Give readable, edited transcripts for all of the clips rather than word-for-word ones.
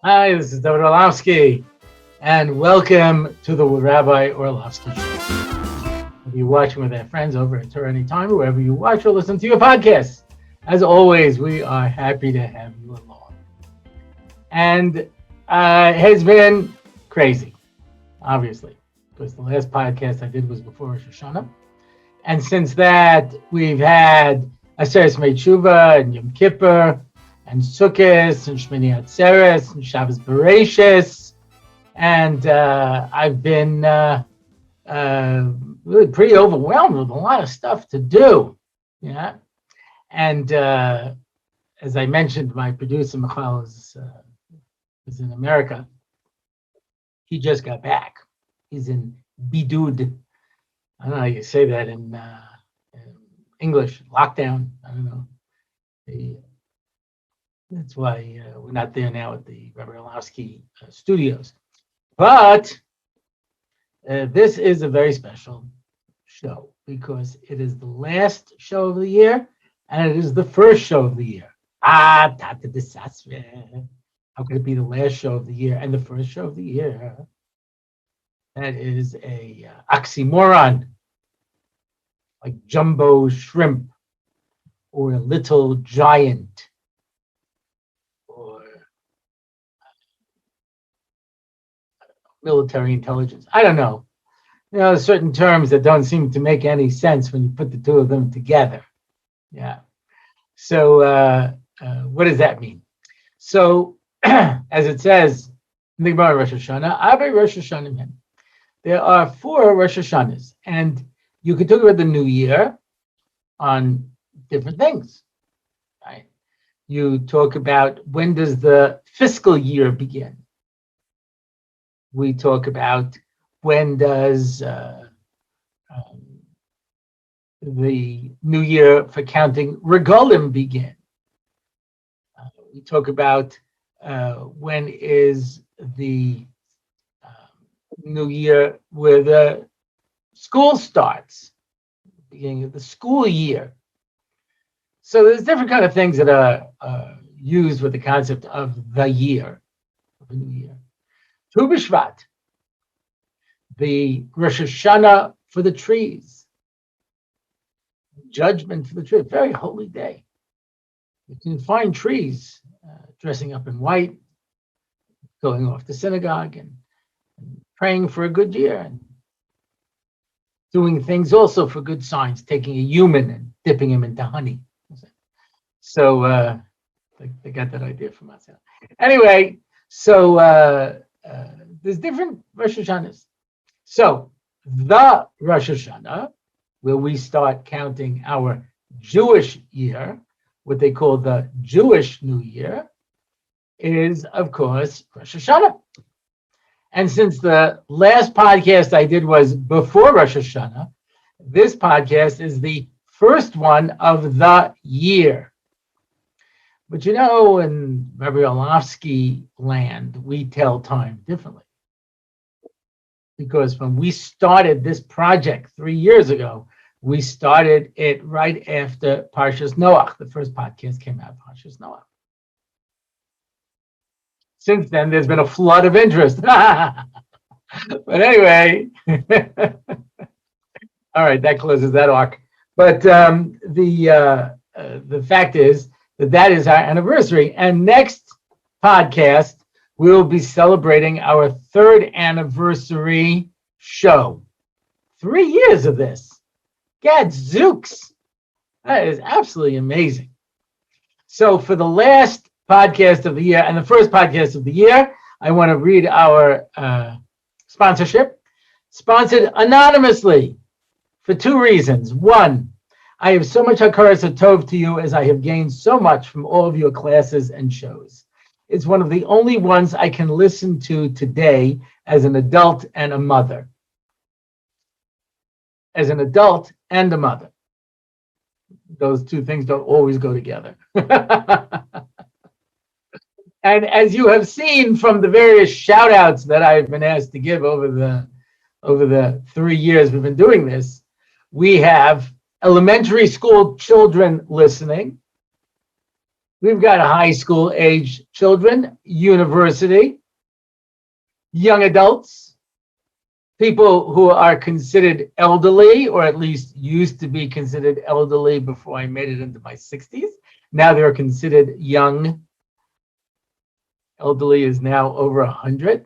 Hi, this is Dovid Orlofsky, and welcome to the Rabbi Orlofsky Show. If you're watching with our friends over at Torah Anytime, or wherever you watch or listen to your podcasts, as always, we are happy to have you along. And it has been crazy, obviously, because the last podcast I did was before Rosh Hashanah. And since that, we've had Aseret Yemei Tshuva and Yom Kippur, and Sukkot, and Shmini Atzeres, and Shabbos Bereishis, and I've been really pretty overwhelmed with a lot of stuff to do, yeah. And as I mentioned, my producer Michal is in America. He just got back. He's in Bidud. I don't know how you say that in English. Lockdown. I don't know. That's why we're not there now at the Rabbi Orlofsky studios. But this is a very special show because it is the last show of the year and it is the first show of the year. How could it be the last show of the year and the first show of the year? That is a oxymoron, like jumbo shrimp or a little giant. Military intelligence. I don't know. Certain terms that don't seem to make any sense when you put the two of them together. Yeah. So what does that mean? So as it says in the Gemara Rosh Hashanah, Ave Rosh Hashanah. There are 4 Rosh Hashanahs, and you can talk about the new year on different things. Right? You talk about when does the fiscal year begin. We talk about when does the new year for counting regalim begin. We talk about when is the new year where the school starts, beginning of the school year. So there's different kind of things that are used with the concept of the year, of a new year. Tu B'Shvat, the Rosh Hashanah for the trees, judgment for the tree, very holy day. You can find trees dressing up in white, going off to synagogue and praying for a good year and doing things also for good signs, taking a human and dipping him into honey. So they got that idea from us. Anyway, so there's different Rosh Hashanahs. So the Rosh Hashanah, where we start counting our Jewish year, what they call the Jewish New Year, is, of course, Rosh Hashanah. And since the last podcast I did was before Rosh Hashanah, this podcast is the first one of the year. But in Rabbi Orlofsky land, we tell time differently. Because when we started this project 3 years ago, we started it right after Parshas Noach. The first podcast came out of Parshas Noach. Since then, there's been a flood of interest. But anyway, all right, that closes that arc. But the fact is that is our anniversary. And next podcast, we will be celebrating our 3rd anniversary show. 3 years of this. Gadzooks. That is absolutely amazing. So for the last podcast of the year and the first podcast of the year, I want to read our sponsorship. Sponsored anonymously for 2 reasons. 1, I have so much hakaras hatov to you as I have gained so much from all of your classes and shows. It's one of the only ones I can listen to today as an adult and a mother. As an adult and a mother. Those 2 things don't always go together. And as you have seen from the various shout outs that I've been asked to give over the 3 years we've been doing this, we have elementary school children listening, We've got high school age children, university, young adults, people who are considered elderly, or at least used to be considered elderly before I made it into my 60s. Now they're considered young. Elderly is now over 100.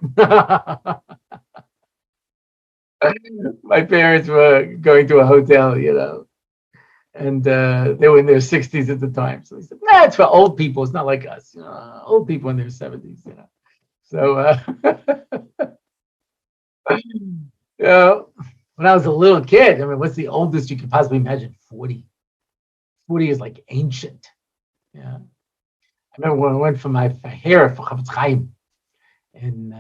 My parents were going to a hotel, and they were in their 60s at the time. So they said, nah, it's for old people. It's not like us, old people in their 70s. So, when I was a little kid, I mean, what's the oldest you could possibly imagine? 40. 40 is like ancient. Yeah. I remember when I went for my hair for Chavetz Chaim, and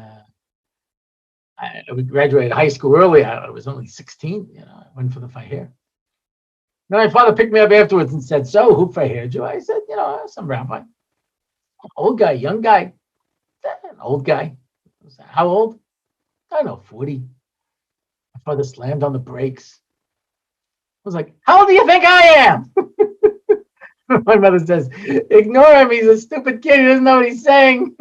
we graduated high school early. I was only 16. I went for the hair. Then my father picked me up afterwards and said, "So, who fahered you?" I said, "Some rabbi." Old guy, young guy, an old guy. I said, how old? I don't know, 40. My father slammed on the brakes. I was like, "How old do you think I am?" My mother says, "Ignore him. He's a stupid kid. He doesn't know what he's saying."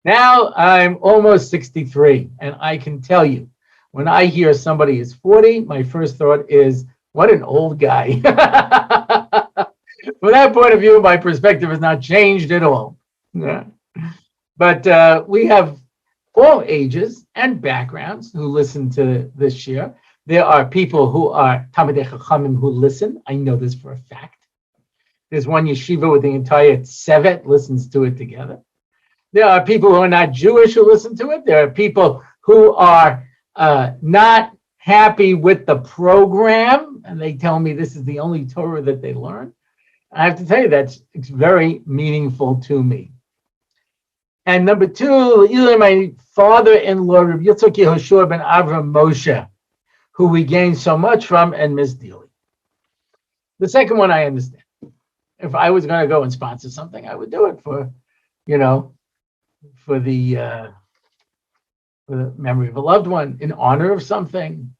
Now I'm almost 63, and I can tell you, when I hear somebody is 40, my first thought is, what an old guy. From that point of view, my perspective has not changed at all. Yeah. But we have all ages and backgrounds who listen to this year. There are people who are Talmidei Chachamim who listen. I know this for a fact. There's one yeshiva with the entire tzevet listens to it together. There are people who are not Jewish who listen to it. There are people who are not happy with the program, and they tell me this is the only Torah that they learn. I have to tell you, it's very meaningful to me. And number two, my father-in-law, Rabbi Yitzchak Yehoshua ben Avram Moshe, who we gained so much from, and Miss Dealey. The second one I understand. If I was going to go and sponsor something, I would do it for the memory of a loved one, in honor of something,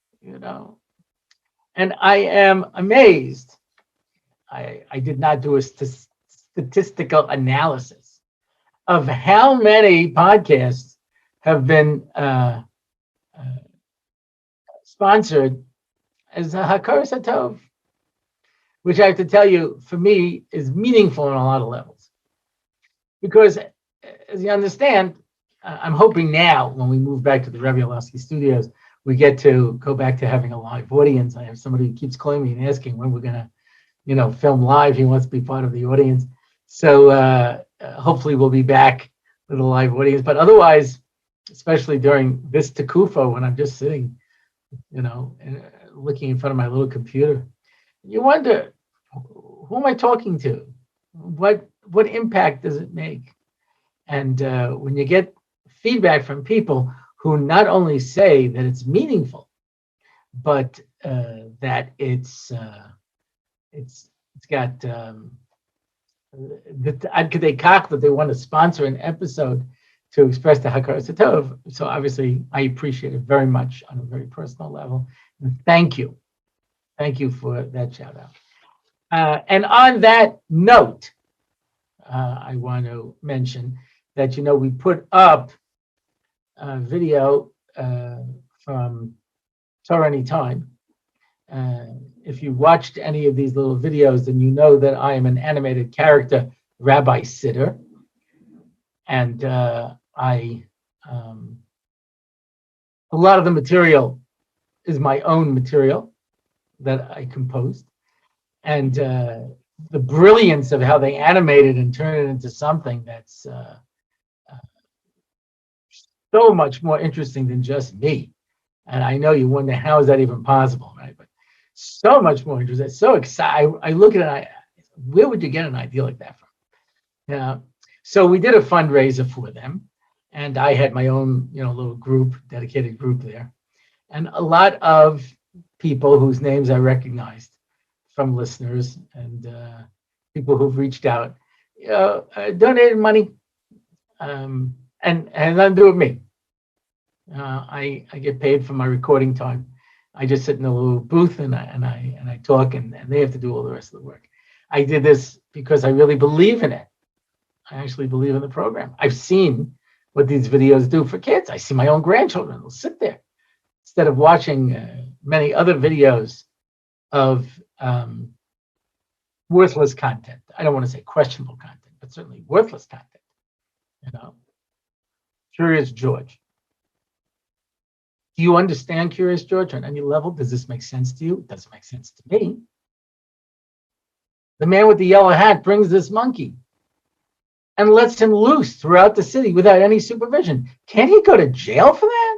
And I am amazed. I did not do a statistical analysis of how many podcasts have been sponsored as a Hakaras HaTov, which I have to tell you, for me, is meaningful on a lot of levels. Because, as you understand, I'm hoping now, when we move back to the Rabbi Orlofsky studios, we get to go back to having a live audience. I have somebody who keeps calling me and asking when we're going to, film live. He wants to be part of the audience. So hopefully we'll be back with a live audience. But otherwise, especially during this Tekufa, when I'm just sitting, and looking in front of my little computer, you wonder, who am I talking to? What impact does it make? And when you get feedback from people who not only say that it's meaningful, but that it's got that they want to sponsor an episode to express the Hakaras HaTov. So obviously, I appreciate it very much on a very personal level. And thank you for that shout out. And on that note, I want to mention that we put up a video from Torah Anytime. If you watched any of these little videos, then you know that I am an animated character, Rabbi Sitter, and a lot of the material is my own material that I composed, and the brilliance of how they animated and turned it into something that's so much more interesting than just me. And I know you wonder, how is that even possible, right? But so much more interesting. So excited. I look at it, where would you get an idea like that from? Yeah. So we did a fundraiser for them, and I had my own, little group, dedicated group there, and a lot of people whose names I recognized from listeners and people who've reached out, donated money, and nothing to do with me. I get paid for my recording time. I just sit in a little booth and I talk, and they have to do all the rest of the work. I did this because I really believe in it. I actually believe in the program. I've seen what these videos do for kids. I see my own grandchildren. They'll sit there instead of watching many other videos of worthless content. I don't want to say questionable content, but certainly worthless content. You know, Curious George. Do you understand Curious George on any level? Does this make sense to you? It doesn't make sense to me. The man with the yellow hat brings this monkey and lets him loose throughout the city without any supervision. Can't he go to jail for that?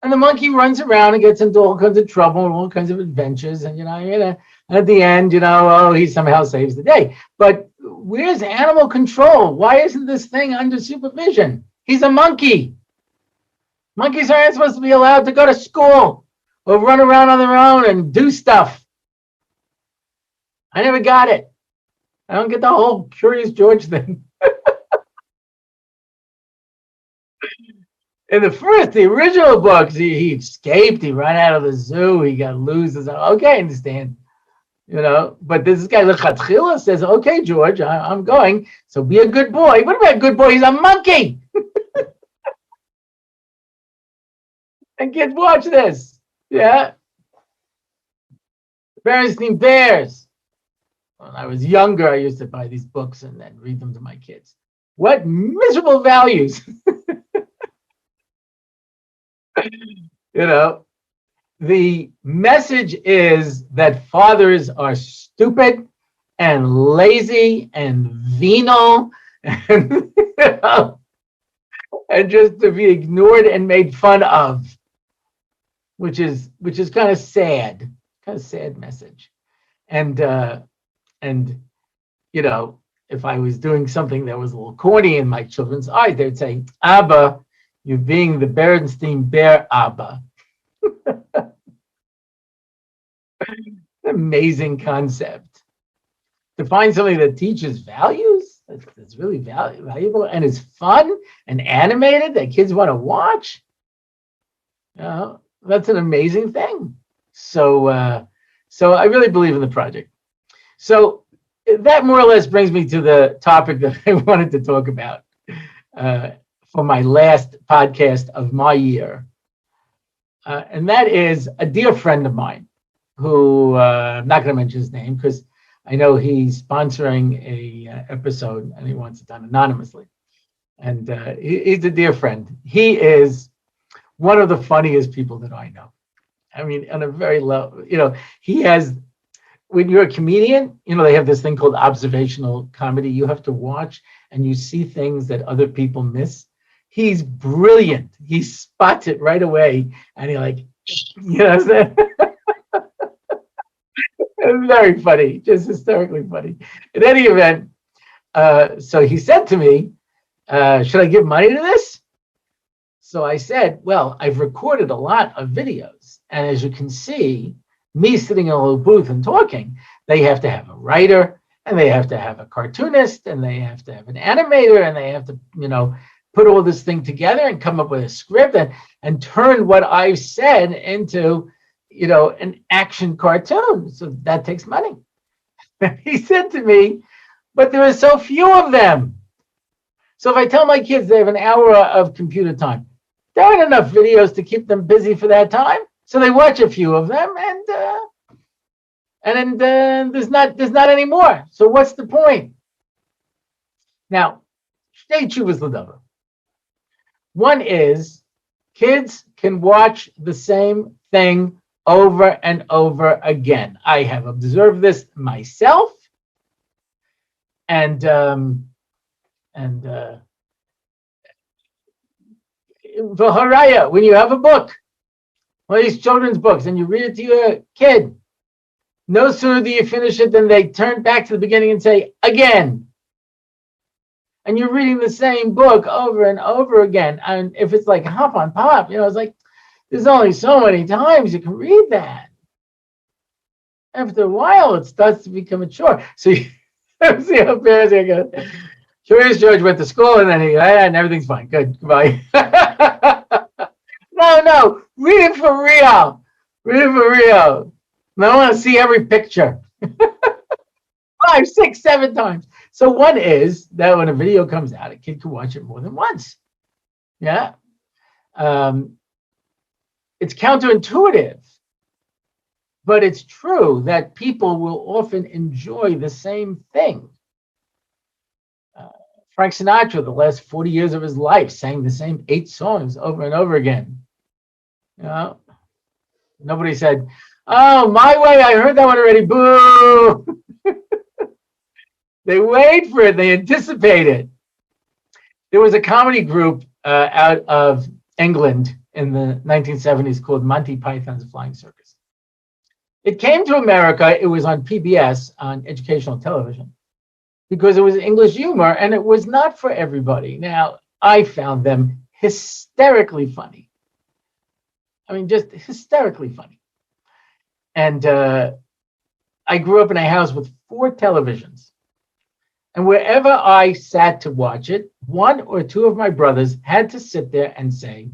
And the monkey runs around and gets into all kinds of trouble and all kinds of adventures. And, and at the end, he somehow saves the day. But where's animal control? Why isn't this thing under supervision? He's a monkey. Monkeys aren't supposed to be allowed to go to school or run around on their own and do stuff. I never got it. I don't get the whole Curious George thing. In the original books, he escaped. He ran out of the zoo. He got loose. Okay, I understand. But this guy Lechatchila says, okay, George, I'm going. So be a good boy. What about a good boy? He's a monkey. And kids, watch this. Yeah. Berenstain Bears. When I was younger, I used to buy these books and then read them to my kids. What miserable values. The message is that fathers are stupid and lazy and venal and, and just to be ignored and made fun of, which is kind of sad message. And if I was doing something that was a little corny in my children's eyes, they'd say, Abba, you're being the Berenstain Bear Abba. Amazing concept. To find something that teaches values, that's really valuable and is fun and animated that kids want to watch. That's an amazing thing. So I really believe in the project. So that more or less brings me to the topic that I wanted to talk about for my last podcast of my year. And that is a dear friend of mine who I'm not going to mention his name because I know he's sponsoring a episode and he wants it done anonymously. And he's a dear friend. He is one of the funniest people that I know. I mean, on a very low, he has, when you're a comedian, they have this thing called observational comedy. You have to watch and you see things that other people miss. He's brilliant. He spots it right away. And he it's very funny, just hysterically funny. In any event, so he said to me, should I give money to this? So I said, well, I've recorded a lot of videos. And as you can see, me sitting in a little booth and talking, they have to have a writer and they have to have a cartoonist and they have to have an animator and they have to, put all this thing together and come up with a script and turn what I've said into, an action cartoon. So that takes money. He said to me, but there are so few of them. So if I tell my kids they have an hour of computer time, there aren't enough videos to keep them busy for that time. So they watch a few of them and then there's not any more. So what's the point? Now, shtei tshuvas l'davar. One is kids can watch the same thing over and over again. I have observed this myself, and v'haraya, when you have a book, one of these children's books, and you read it to your kid, no sooner do you finish it than they turn back to the beginning and say, again. And you're reading the same book over and over again. And if it's like hop on pop, it's like, there's only so many times you can read that. After a while, it starts to become a chore. So you see how parents are going, Curious George went to school and then and everything's fine. Good, goodbye. No, read it for real. Read it for real. And I want to see every picture. 5, 6, 7 times. So one is that when a video comes out, a kid can watch it more than once. Yeah. It's counterintuitive, but it's true that people will often enjoy the same thing. Frank Sinatra, the last 40 years of his life, sang the same 8 songs over and over again. You know, nobody said, "Oh, My Way, I heard that one already." Boo! They wait for it. They anticipate it. There was a comedy group out of England in the 1970s called Monty Python's Flying Circus. It came to America. It was on PBS, on educational television, because it was English humor, and it was not for everybody. Now, I found them hysterically funny. I mean, just hysterically funny. And I grew up in a house with 4 televisions. And wherever I sat to watch it, 1 or 2 of my brothers had to sit there and say,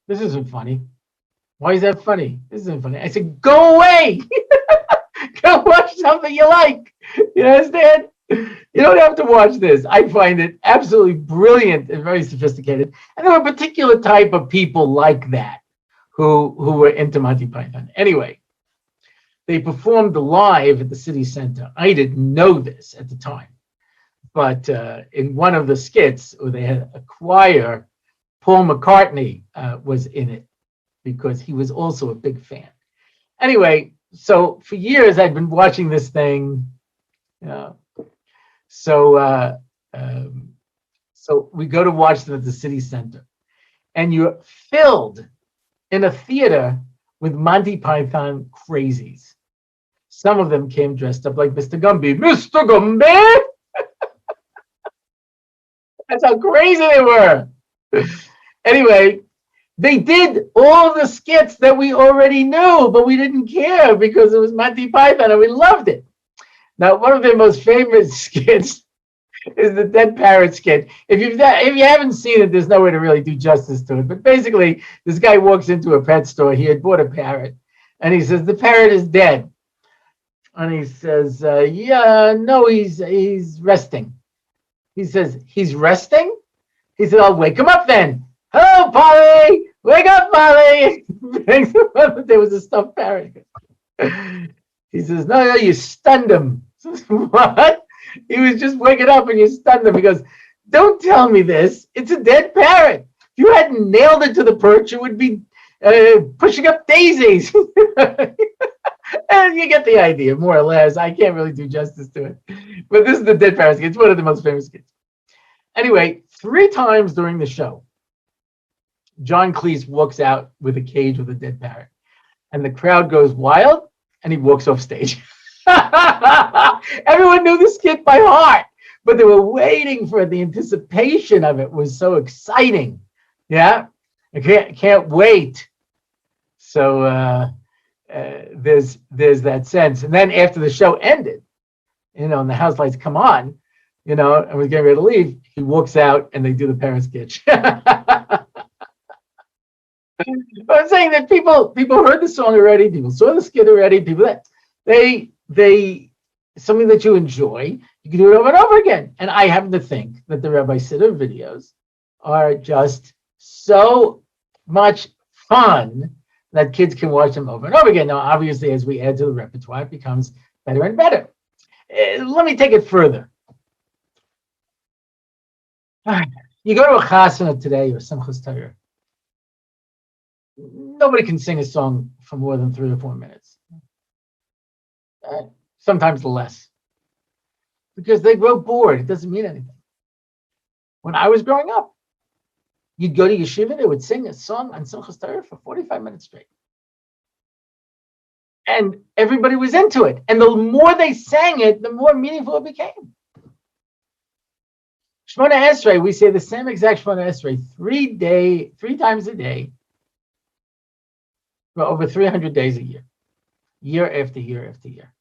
"This isn't funny. Why is that funny? This isn't funny." I said, "Go away. Go watch something you like." You understand? You don't have to watch this. I find it absolutely brilliant and very sophisticated. And there were a particular type of people like that who were into Monty Python. Anyway, they performed live at the city center. I didn't know this at the time. But in one of the skits where they had a choir, Paul McCartney was in it because he was also a big fan. Anyway, so for years I'd been watching this thing. So we go to watch them at the city center, and you're filled in a theater with Monty Python crazies. Some of them came dressed up like Mr. Gumby. Mr. Gumby! That's how crazy they were. Anyway, they did all the skits that we already knew, but we didn't care because it was Monty Python and we loved it. Now, one of their most famous skits is the Dead Parrot skit. If you haven't seen it, there's no way to really do justice to it. But basically, this guy walks into a pet store. He had bought a parrot, and he says, "The parrot is dead." And he says, "Yeah, no, he's resting." He says, "He's resting?" He said, "I'll wake him up then. Hello, Polly. Wake up, Polly." There was a stuffed parrot. He says, "No, you stunned him." What? He was just waking up and you stunned him. He goes, "Don't tell me this. It's a dead parrot. If you hadn't nailed it to the perch, it would be pushing up daisies." And you get the idea, more or less. I can't really do justice to it. But this is the Dead Parrot skit. It's one of the most famous skits. Anyway, 3 times during the show, John Cleese walks out with a cage with a dead parrot. And the crowd goes wild, and he walks off stage. Everyone knew the skit by heart, but they were waiting for it. The anticipation of it was so exciting. Yeah, I can't wait. So there's that sense. And then after the show ended, and the house lights come on, and we're getting ready to leave, he walks out and they do the parrot sketch. I'm saying that people heard the song already, people saw the skit already, people that they something that you enjoy, you can do it over and over again. And I happen to think that the Rabbi Sitter videos are just so much fun that kids can watch them over and over again. Now, obviously, as we add to the repertoire, it becomes better and better. Let me take it further. You go to a chasana today or Simchas Torah. Nobody can sing a song for more than 3 or 4 minutes. Sometimes less. Because they grow bored. It doesn't mean anything. When I was growing up, you'd go to yeshiva, they would sing a song on Simchas Torah for 45 minutes straight. And everybody was into it. And the more they sang it, the more meaningful it became. Shemona Esrei, we say the same exact Shemona Esrei 3 times a day for over 300 days a year. Year after year after year.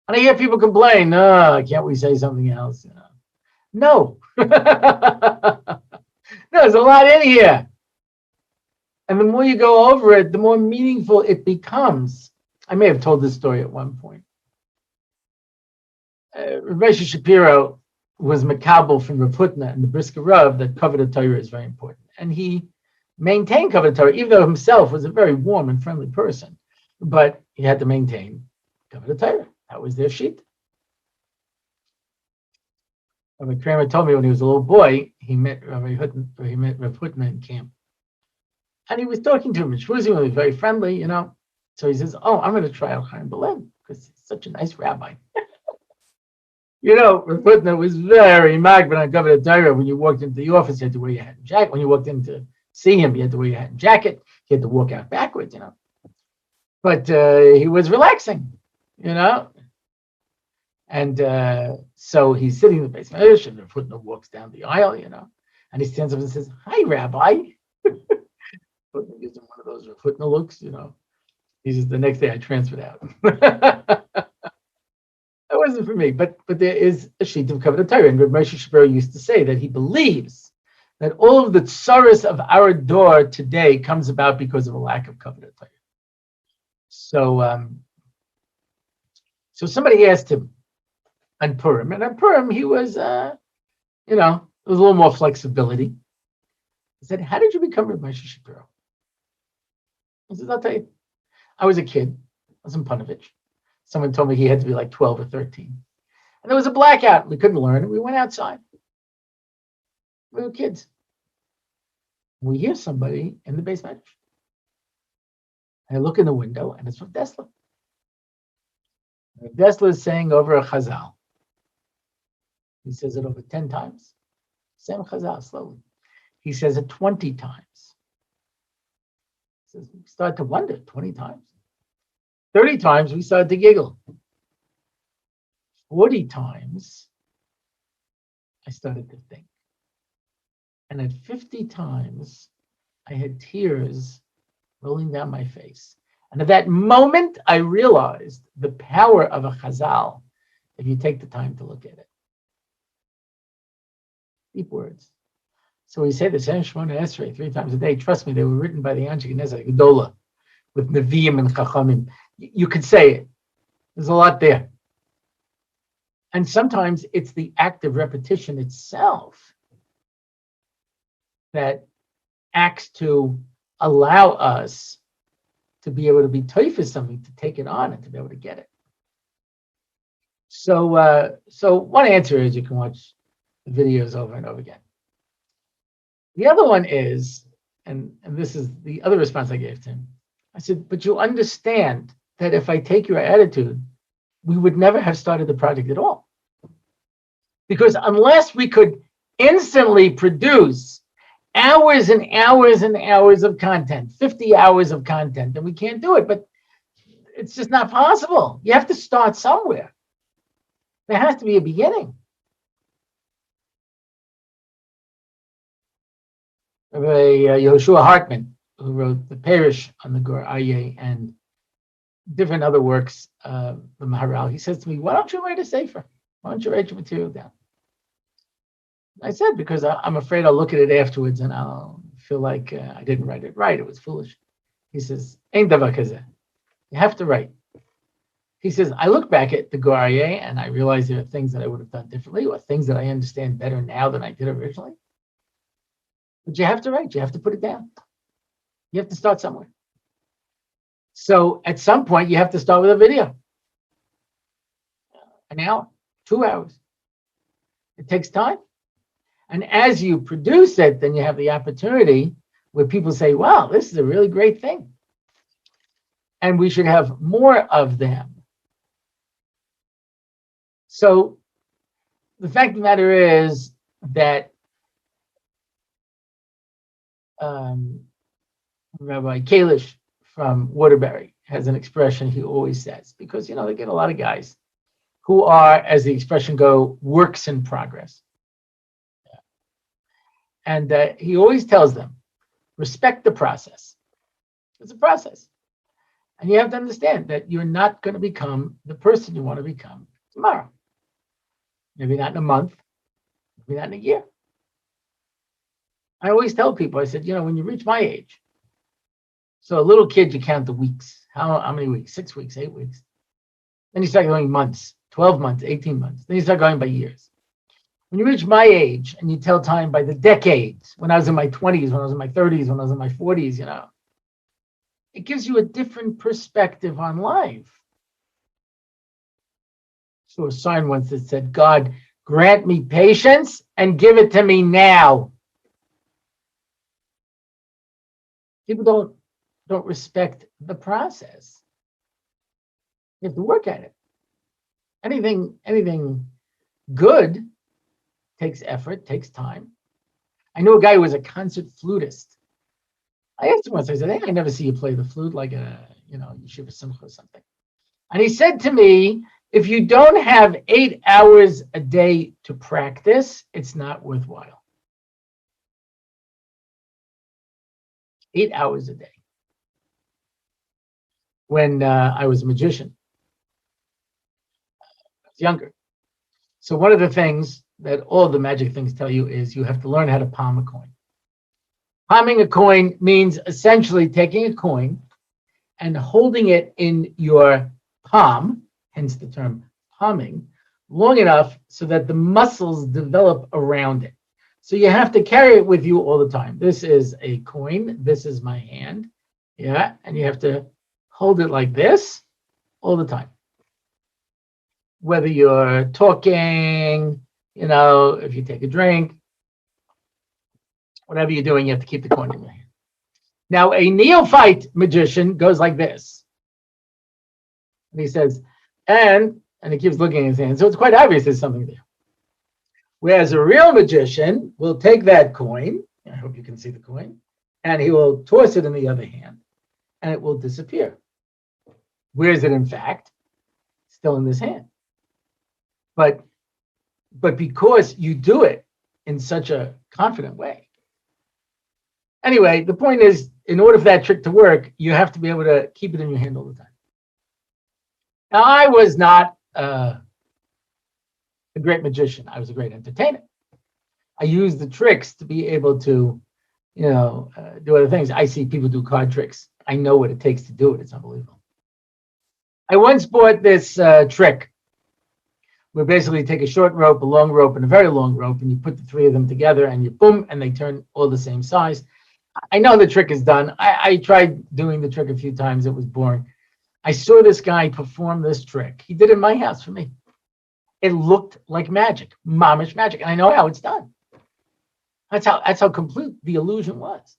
And I hear people complain, "No, can't we say something else?" No. There's a lot in here. And the more you go over it, the more meaningful it becomes. I may have told this story at one point. Rabbi Shapiro was makabel from Rav Hutna and the Brisker Rav that Kavod Torah is very important. And he maintained Kavod Torah, even though himself was a very warm and friendly person. But he had to maintain Kavod Torah. That was their sheet. Rabbi Kramer told me when he was a little boy, he met Rav Hutna in camp. And he was talking to him and schmoozing him, he was very friendly, you know. So he says, oh, I'm going to try Al Chaim Berlin because he's such a nice rabbi. You know, Rav Hutna was very magban on Kavod Torah. When you walked into the office, you had to wear your hat and jacket. When you walked in to see him, you had to wear your hat and jacket. You had to walk out backwards, you know. But he was relaxing, you know. And so he's sitting in the basement, and Rav Hutna walks down the aisle, you know, and he stands up and says, hi, Rabbi. Hutna gives him one of those Rav Hutna looks, you know. He says, the next day I transferred out. That wasn't for me, but there is a sheet of Kavod Torah, and Rabbi Shapiro used to say that he believes that all of the tsaros of our door today comes about because of a lack of Kavod Torah. So somebody asked him on Purim, and on Purim he was, there was a little more flexibility. He said, "How did you become Rabbi Shapiro?" I said, "I'll tell you. I was a kid. I was in Panovich. Someone told me he had to be like 12 or 13. And there was a blackout. We couldn't learn. And we went outside. We were kids. We hear somebody in the basement. I look in the window, and it's Rav Dessler. Rav Dessler is saying over a chazal. He says it over 10 times. Same chazal, slowly. He says it 20 times. He says, we start to wonder, 20 times. 30 times, we started to giggle. 40 times, I started to think. And at 50 times, I had tears rolling down my face. And at that moment, I realized the power of a chazal if you take the time to look at it. Deep words. So we say the Shem Shemona Esrei 3 times a day. Trust me, they were written by the Anshe Knesset Gedola with Nevi'im and Chachamim. You could say it. There's a lot there. And sometimes it's the act of repetition itself that acts to allow us to be able to be toifus something, to take it on and to be able to get it. So one answer is you can watch the videos over and over again. The other one is, and this is the other response I gave to him, I said, but you understand that if I take your attitude, we would never have started the project at all. Because unless we could instantly produce hours and hours and hours of content, 50 hours of content, then we can't do it. But it's just not possible. You have to start somewhere. There has to be a beginning. Rabbi Yehoshua Hartman, who wrote the Parish on the Gur Aryeh and different other works, the Maharal, he says to me, why don't you write a sefer? Why don't you write your material down? I said, because I'm afraid I'll look at it afterwards and I'll feel like I didn't write it right. It was foolish. He says, Ein davar kazeh. You have to write. He says, I look back at the Gur Aryeh and I realize there are things that I would have done differently or things that I understand better now than I did originally. But you have to write. You have to put it down. You have to start somewhere. So at some point, you have to start with a video. An hour, 2 hours. It takes time. And as you produce it, then you have the opportunity where people say, wow, this is a really great thing. And we should have more of them. So the fact of the matter is that Rabbi Kalish from Waterbury has an expression he always says, because, they get a lot of guys who are, as the expression go, works in progress. Yeah. And he always tells them, respect the process. It's a process. And you have to understand that you're not going to become the person you want to become tomorrow. Maybe not in a month, maybe not in a year. I always tell people, I said, when you reach my age, so a little kid, you count the weeks. How many weeks? 6 weeks, 8 weeks. Then you start going months. 12 months, 18 months. Then you start going by years. When you reach my age and you tell time by the decades, when I was in my 20s, when I was in my 30s, when I was in my 40s, it gives you a different perspective on life. So a sign once that said, God, grant me patience and give it to me now. People don't respect the process. You have to work at it. Anything good takes effort, takes time. I know a guy who was a concert flutist. I asked him once, I said, hey, I never see you play the flute like Yeshiva Simcha or something. And he said to me, if you don't have 8 hours a day to practice, it's not worthwhile. 8 hours a day. When I was a magician, I was younger. So one of the things that all the magic things tell you is you have to learn how to palm a coin. Palming a coin means essentially taking a coin and holding it in your palm, hence the term palming, long enough so that the muscles develop around it. So you have to carry it with you all the time. This is a coin. This is my hand. Yeah. And you have to hold it like this all the time. Whether you're talking, if you take a drink, whatever you're doing, you have to keep the coin in your hand. Now, a neophyte magician goes like this. And he says, and he keeps looking at his hand. So it's quite obvious there's something there. Whereas a real magician will take that coin, I hope you can see the coin, and he will toss it in the other hand, and it will disappear. Where is it, in fact? Still in this hand. But because you do it in such a confident way. Anyway, the point is, in order for that trick to work, you have to be able to keep it in your hand all the time. Now, I was not a great magician. I was a great entertainer. I used the tricks to be able to, do other things. I see people do card tricks. I know what it takes to do it. It's unbelievable. I once bought this trick where basically you take a short rope, a long rope, and a very long rope, and you put the three of them together, and you boom, and they turn all the same size. I know the trick is done. I tried doing the trick a few times. It was boring. I saw this guy perform this trick. He did it in my house for me. It looked like magic, mamish magic, and I know how it's done. That's how complete the illusion was.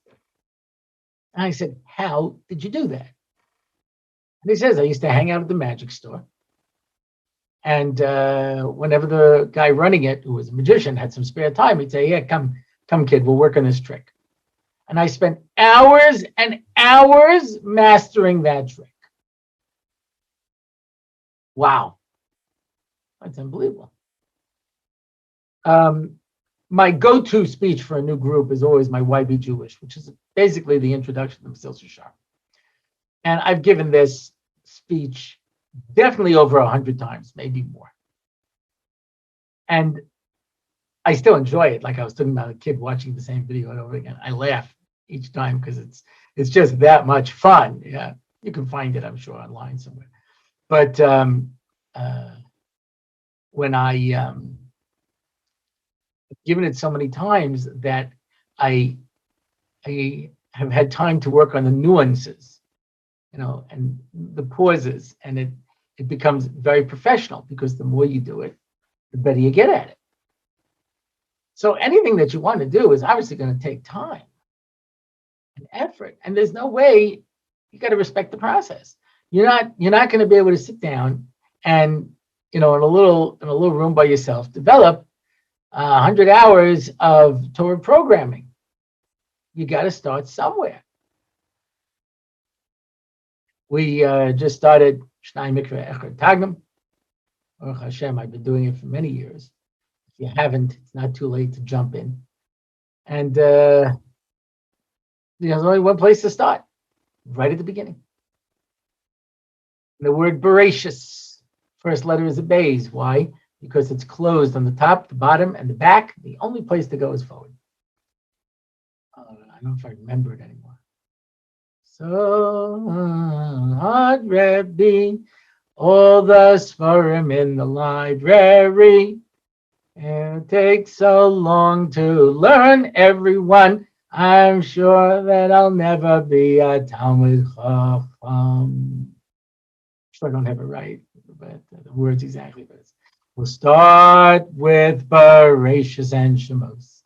And I said, how did you do that? And he says, I used to hang out at the magic store. And whenever the guy running it, who was a magician, had some spare time, he'd say, yeah, come, kid, we'll work on this trick. And I spent hours and hours mastering that trick. Wow. That's unbelievable. My go-to speech for a new group is always my Why Be Jewish, which is basically the introduction to Mesilas Yesharim. And I've given this speech definitely over 100 times, maybe more. And I still enjoy it. Like I was talking about a kid watching the same video over again. I laugh each time because it's just that much fun. Yeah, you can find it, I'm sure, online somewhere. But when I given it so many times that I have had time to work on the nuances, and the pauses, and it becomes very professional because the more you do it, the better you get at it. So anything that you want to do is obviously going to take time and effort, and there's no way. You got to respect the process. You're not going to be able to sit down and in a little room by yourself develop 100 hours of Torah programming. You got to start somewhere. We just started Shnai Mikra Echad Tagnim. Baruch Hashem, I've been doing it for many years. If you haven't, it's not too late to jump in. And there's only one place to start, right at the beginning. The word Bereshis, first letter is a Beis. Why? Because it's closed on the top, the bottom, and the back. The only place to go is forward. I don't know if I remember it anymore. So hard, Rabbi all the svarim in the library. It takes so long to learn everyone. I'm sure that I'll never be a Talmud Chacham. So I don't have it right, but the words exactly. But we'll start with Bereshis and Shemos.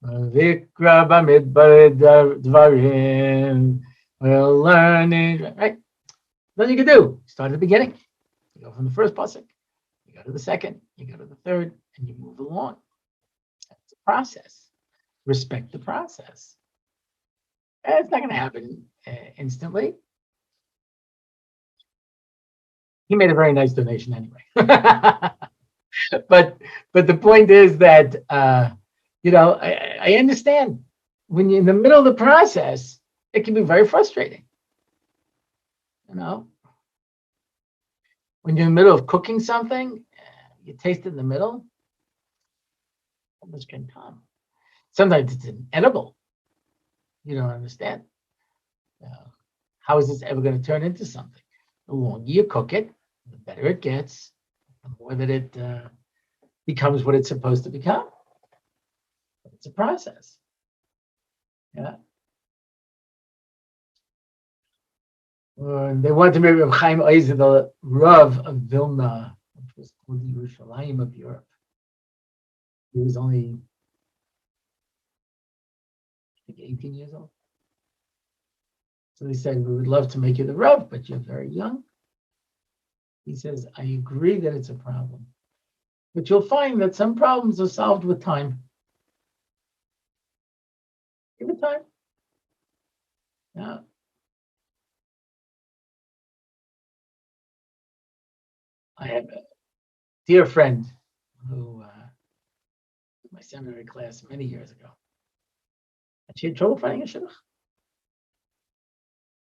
Vikra b'midbar dvarim. We'll learn it, right? Nothing you can do. Start at the beginning. You go from the first pasuk. You go to the second. You go to the third, and you move along. That's a process. Respect the process. It's not going to happen instantly. He made a very nice donation anyway. but the point is that I understand when you're in the middle of the process, it can be very frustrating. When you're in the middle of cooking something, you taste it in the middle, this can come. Sometimes it's inedible. You don't understand. How is this ever going to turn into something? The longer you cook it, the better it gets, the more that it becomes what it's supposed to become. It's a process. Yeah. They wanted to make Reb Chaim Oizer the Rav of Vilna, which was called the Yerushalayim of Europe. He was only, I think, 18 years old. So they said, we would love to make you the Rav, but you're very young. He says, I agree that it's a problem. But you'll find that some problems are solved with time. Give it time. Yeah. I have a dear friend who my seminary class many years ago. And she had trouble finding a shidduch.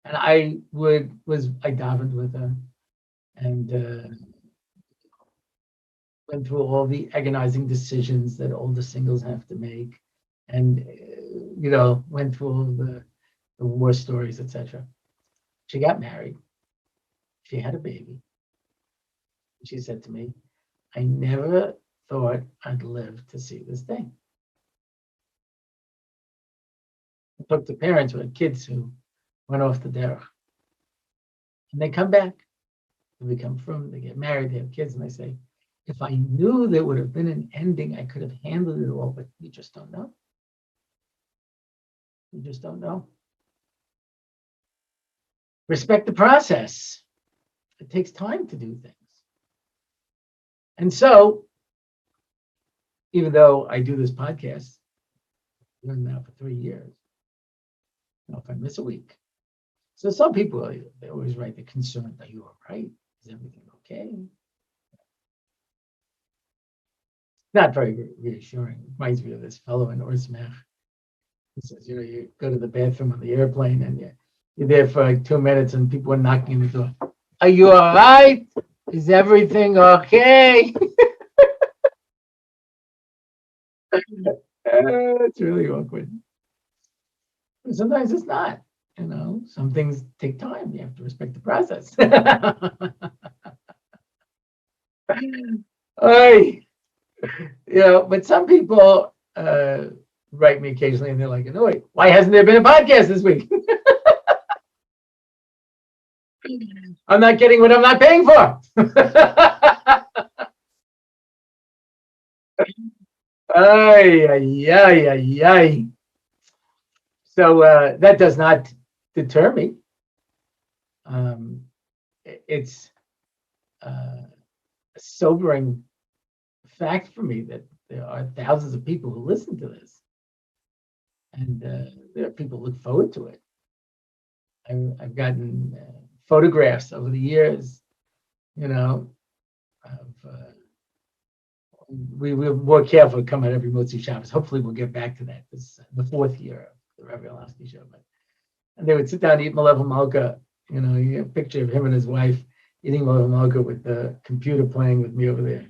And I davened with her and went through all the agonizing decisions that all the singles have to make, and went through all the war stories, etc. She got married. She had a baby. She said to me, I never thought I'd live to see this day. I talked to parents who had kids who went off the derech. And they come back. They become frum, they get married, they have kids, and they say, if I knew there would have been an ending, I could have handled it all, but you just don't know. You just don't know. Respect the process. It takes time to do things. And so, even though I do this podcast, I've done now for 3 years, if I miss a week. So some people, they always write, they're concerned, are you all right? Is everything okay? Not very reassuring. It reminds me of this fellow in Orsmech. He says, you go to the bathroom on the airplane and you're there for like 2 minutes and people are knocking on the door. Are you all right? Is everything okay? It's really awkward. Sometimes it's not. Some things take time. You have to respect the process. But some people write me occasionally and they're like, no, wait, why hasn't there been a podcast this week? I'm not getting what I'm not paying for. Ay, ay, ay, ay, ay. So that does not deter me. It's a sobering fact for me that there are thousands of people who listen to this. And there are people who look forward to it. I've gotten photographs over the years, of we were more careful to come out every Motzi Shabbos. Hopefully we'll get back to that. This is the 4th year of the Rabbi Orlofsky show. And they would sit down and eat Malev Malka. You get a picture of him and his wife eating Malev Malka with the computer playing with me over there.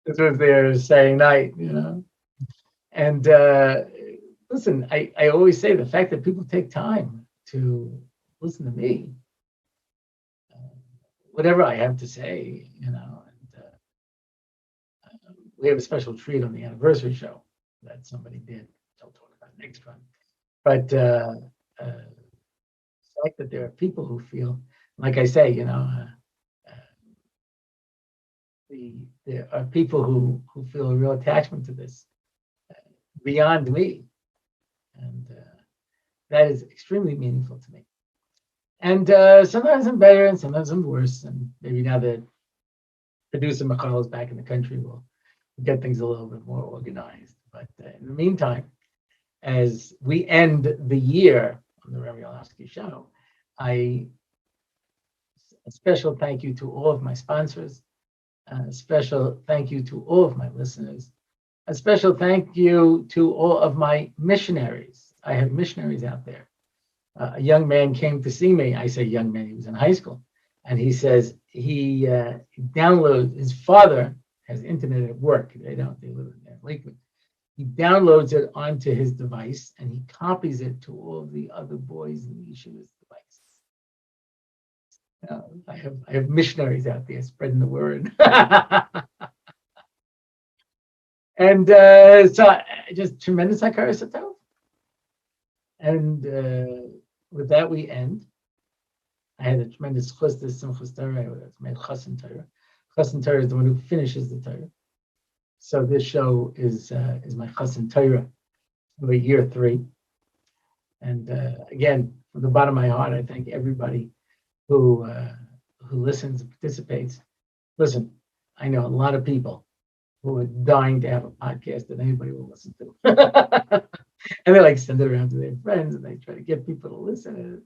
This was their Saturday night. And listen, I always say the fact that people take time to listen to me, whatever I have to say, you know. And we have a special treat on the anniversary show that somebody did. I'll talk about next one. But the fact that there are people who feel, like I say, you know, there are people who feel a real attachment to this beyond me, and that is extremely meaningful to me. And sometimes I'm better, and sometimes I'm worse. And maybe now that producer Michal is back in the country, we'll get things a little bit more organized. But in the meantime, as we end the year on the Rabbi Orlofsky show, a special thank you to all of my sponsors. A special thank you to all of my listeners. A special thank you to all of my missionaries. I have missionaries out there. A young man came to see me. I say young man, he was in high school. And he says he downloads, his father has internet at work. They live in Lakewood. He downloads it onto his device and he copies it to all of the other boys in the yeshiva's device. I have missionaries out there spreading the word. And so just tremendous hakaras hatov. And with that, we end. I had a tremendous chus this Simchas Torah. It's made Chassan Torah. Chassan Torah is the one who finishes the Torah. So this show is my Chassan Torah for year 3. And again, from the bottom of my heart, I thank everybody who listens and participates. Listen, I know a lot of people who are dying to have a podcast that anybody will listen to. And they like send it around to their friends and they try to get people to listen. And,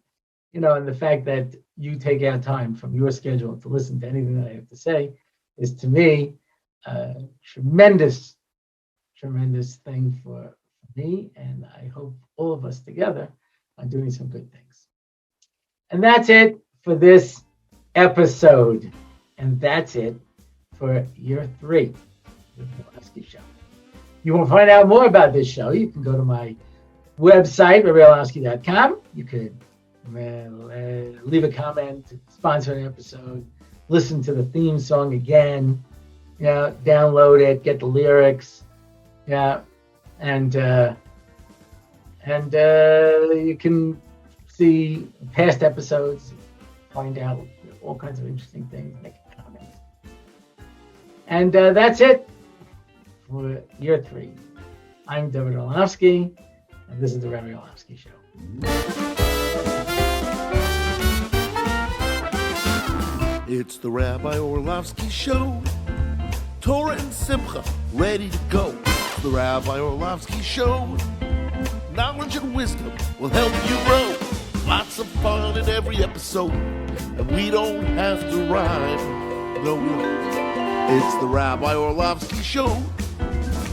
you know, and the fact that you take out time from your schedule to listen to anything that I have to say is to me a tremendous thing for me. And I hope all of us together are doing some good things. And that's it for this episode. And that's it for year 3 of the Orlofsky Show. You want to find out more about this show, you can go to my website, RabbiOrlofsky.com. You could leave a comment, sponsor an episode, listen to the theme song again, download it, get the lyrics, and you can see past episodes, find out all kinds of interesting things, make comments. And that's it for year 3. I'm Dovid Orlofsky, and this is the Rabbi Orlofsky Show. It's the Rabbi Orlofsky Show. Torah and Simcha, ready to go. It's the Rabbi Orlofsky Show. Knowledge and wisdom will help you grow. Lots of fun in every episode, and we don't have to rhyme. No, we don't. It's the Rabbi Orlofsky Show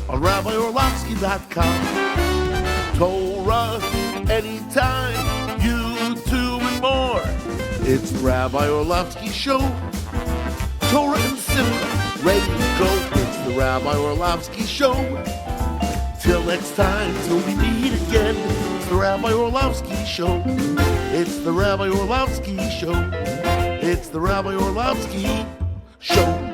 on RabbiOrlofsky.com. Torah anytime, YouTube and more. It's the Rabbi Orlofsky Show. Torah and Simcha, ready to go. It's the Rabbi Orlofsky Show. Till next time, till we meet again. It's the Rabbi Orlofsky Show. It's the Rabbi Orlofsky Show. It's the Rabbi Orlofsky Show.